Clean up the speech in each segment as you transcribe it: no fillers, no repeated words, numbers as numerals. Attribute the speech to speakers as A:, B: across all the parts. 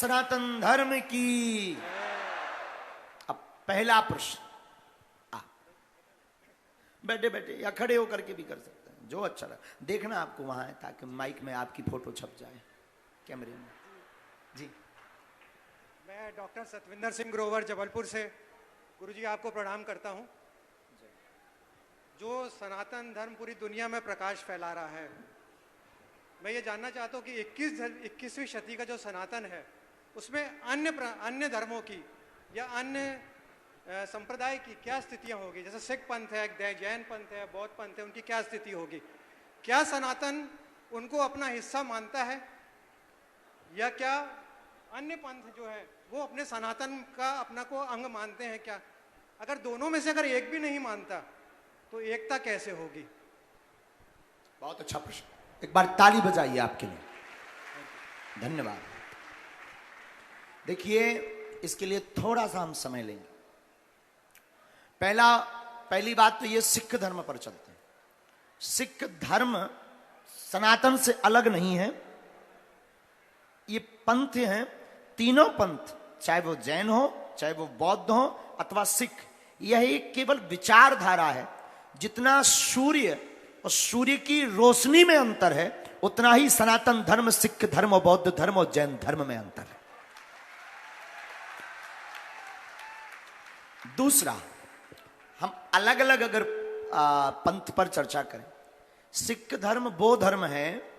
A: सनातन धर्म की। अब पहला प्रश्न, बैठे बैठे या खड़े होकर के भी कर सकते हैं, जो अच्छा लगे। देखना आपको वहां है ताकि माइक में आपकी फोटो छप जाए कैमरे में। जी,
B: मैं डॉक्टर सतविंदर सिंह ग्रोवर जबलपुर से। गुरुजी आपको प्रणाम करता हूं। जो सनातन धर्म पूरी दुनिया में प्रकाश फैला रहा है, मैं ये जानना चाहता हूं कि 21वीं शती का जो सनातन है उसमें अन्य धर्मों की या अन्य संप्रदाय की क्या स्थितियां होगी। जैसे सिख पंथ है, जैन पंथ है, बौद्ध पंथ है, उनकी क्या स्थिति होगी। क्या सनातन उनको अपना हिस्सा मानता है या क्या अन्य पंथ जो है वो अपने सनातन का अपना को अंग मानते हैं। क्या अगर दोनों में से अगर एक भी नहीं मानता तो एकता कैसे होगी।
A: बहुत अच्छा प्रश्न, एक बार ताली बजाइए आपके लिए, धन्यवाद। देखिए, इसके लिए थोड़ा सा हम समय लेंगे। पहली बात तो ये सिख धर्म पर चलते हैं। सिख धर्म सनातन से अलग नहीं है। ये पंथ हैं, तीनों पंथ, चाहे वो जैन हो, चाहे वो बौद्ध हो अथवा सिख, यह एक केवल विचारधारा है। जितना सूर्य और सूर्य की रोशनी में अंतर है, उतना ही सनातन धर्म, सिख धर्म और बौद्ध धर्म और जैन धर्म में अंतर है। दूसरा, हम अलग अलग अगर पंथ पर चर्चा करें, सिख धर्म वो धर्म है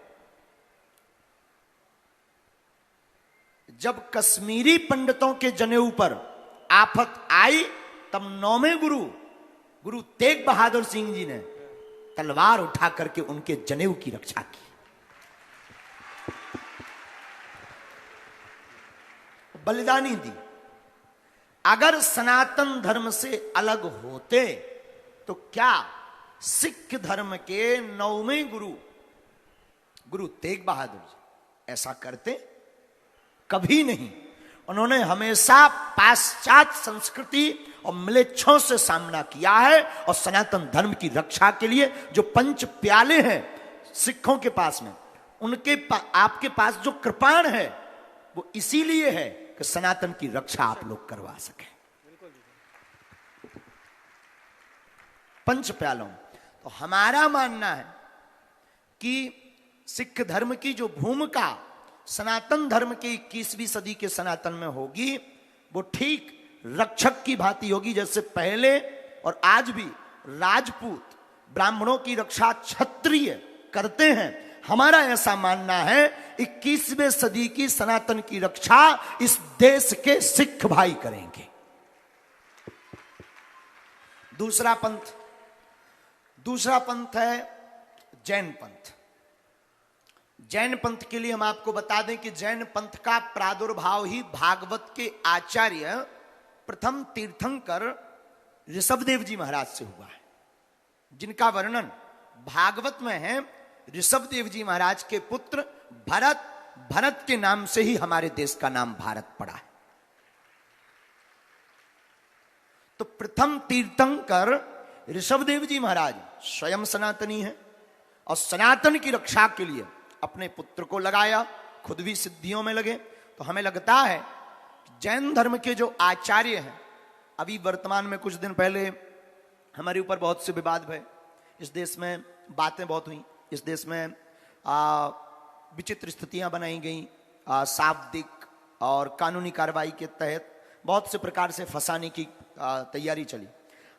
A: जब कश्मीरी पंडितों के जनेऊ पर आफत आई, तब 9वें गुरु तेग बहादुर सिंह जी ने तलवार उठा करके उनके जनेऊ की रक्षा की। बलिदानी दी। अगर सनातन धर्म से अलग होते तो क्या सिख धर्म के 9वें गुरु तेग बहादुर जी ऐसा करते? कभी नहीं। उन्होंने हमेशा पाश्चात्य संस्कृति और म्लेच्छों से सामना किया है और सनातन धर्म की रक्षा के लिए जो पंच प्याले हैं सिखों के पास में, आपके पास जो कृपाण है वो इसीलिए है कि सनातन की रक्षा आप लोग करवा सके। पंच प्यालों, तो हमारा मानना है कि सिख धर्म की जो भूमिका सनातन धर्म के 21वीं सदी के सनातन में होगी, वो ठीक रक्षक की भांति होगी। जैसे पहले और आज भी राजपूत ब्राह्मणों की रक्षा क्षत्रिय करते हैं, हमारा ऐसा मानना है 21वीं सदी की सनातन की रक्षा इस देश के सिख भाई करेंगे। दूसरा पंथ है जैन पंथ। जैन पंथ के लिए हम आपको बता दें कि जैन पंथ का प्रादुर्भाव ही भागवत के आचार्य प्रथम तीर्थंकर ऋषभदेव जी महाराज से हुआ है, जिनका वर्णन भागवत में है। ऋषभदेव जी महाराज के पुत्र भरत के नाम से ही हमारे देश का नाम भारत पड़ा है। तो प्रथम तीर्थंकर ऋषभदेव जी महाराज स्वयं सनातनी है और सनातन की रक्षा के लिए अपने पुत्र को लगाया, खुद भी सिद्धियों में लगे। तो हमें लगता है जैन धर्म के जो आचार्य हैं, अभी वर्तमान में कुछ दिन पहले हमारे ऊपर बहुत से विवाद भय, इस देश में बातें बहुत हुई, इस देश में विचित्र स्थितियां बनाई गई, शाब्दिक और कानूनी कार्रवाई के तहत बहुत से प्रकार से फंसाने की तैयारी चली।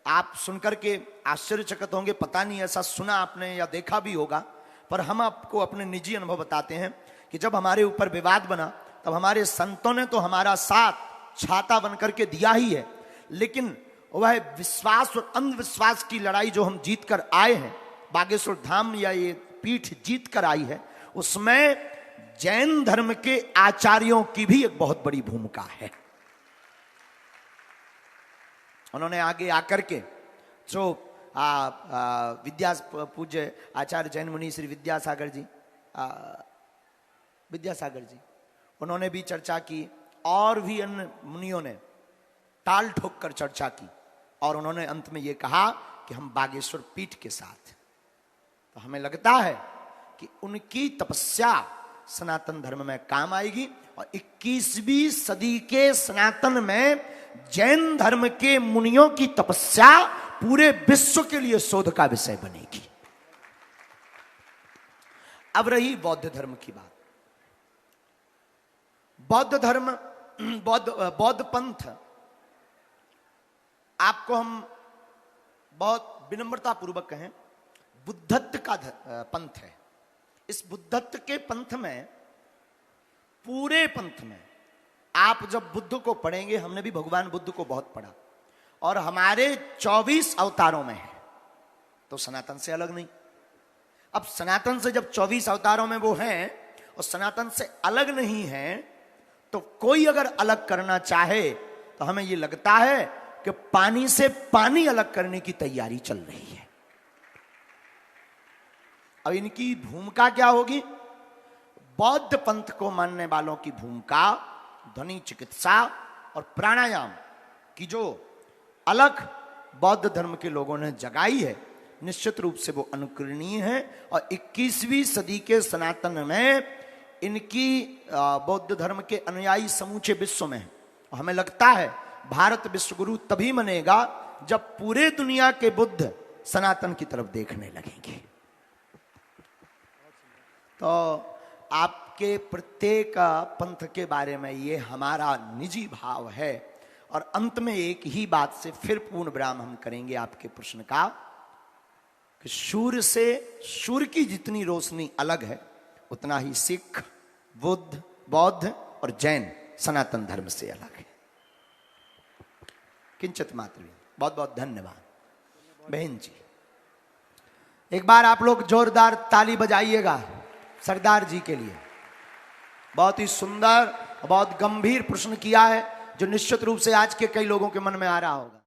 A: आप सुनकर के आश्चर्यचकित होंगे, पता नहीं ऐसा सुना आपने या देखा भी होगा, पर हम आपको अपने निजी अनुभव बताते हैं कि जब हमारे ऊपर विवाद बना तब हमारे संतों ने तो हमारा साथ छाता बनकर के दिया ही है, लेकिन वह विश्वास और अंधविश्वास की लड़ाई जो हम जीत कर आए हैं, बागेश्वर धाम या ये पीठ जीत कर आई है, उसमें जैन धर्म के आचार्यों की भी एक बहुत बड़ी भूमिका है। उन्होंने आगे आकर के जो पूज्य आचार्य जैन मुनि श्री विद्यासागर जी उन्होंने भी चर्चा की और भी अन्य मुनियों ने टाल ठोक कर चर्चा की और उन्होंने अंत में ये कहा कि हम बागेश्वर पीठ के साथ। तो हमें लगता है कि उनकी तपस्या सनातन धर्म में काम आएगी। और 21वीं सदी के सनातन में जैन धर्म के मुनियों की तपस्या पूरे विश्व के लिए शोध का विषय बनेगी। अब रही बौद्ध धर्म की बात। बौद्ध धर्म, बौद्ध पंथ, आपको हम बहुत विनम्रता पूर्वक कहें, बुद्धत्व का पंथ है। इस बुद्धत्व के पंथ में, पूरे पंथ में आप जब बुद्ध को पढ़ेंगे, हमने भी भगवान बुद्ध को बहुत पढ़ा, और हमारे 24 अवतारों में है, तो सनातन से अलग नहीं। अब सनातन से जब 24 अवतारों में वो हैं और सनातन से अलग नहीं है, तो कोई अगर अलग करना चाहे तो हमें ये लगता है कि पानी से पानी अलग करने की तैयारी चल रही है। अब इनकी भूमिका क्या होगी? बौद्ध पंथ को मानने वालों की भूमिका ध्वनि चिकित्सा और प्राणायाम की जो अलग बौद्ध धर्म के लोगों ने जगाई है, निश्चित रूप से वो अनुकरणीय है। और 21वीं सदी के सनातन में इनकी बौद्ध धर्म के अनुयायी समूचे विश्व में है। और हमें लगता है भारत विश्व गुरु तभी बनेगा जब पूरे दुनिया के बुद्ध सनातन की तरफ देखने लगेंगे। तो आपके प्रत्येक पंथ के बारे में ये हमारा निजी भाव है। और अंत में एक ही बात से फिर पूर्ण विराम हम करेंगे आपके प्रश्न का, कि सूर्य से, सूर्य की जितनी रोशनी अलग है, उतना ही सिख, बुद्ध, बौद्ध और जैन सनातन धर्म से अलग है। किंचित मात्र। बहुत बहुत धन्यवाद बहन जी। एक बार आप लोग जोरदार ताली बजाइएगा सरदार जी के लिए। बहुत ही सुंदर, बहुत गंभीर प्रश्न किया है, जो निश्चित रूप से आज के कई लोगों के मन में आ रहा होगा।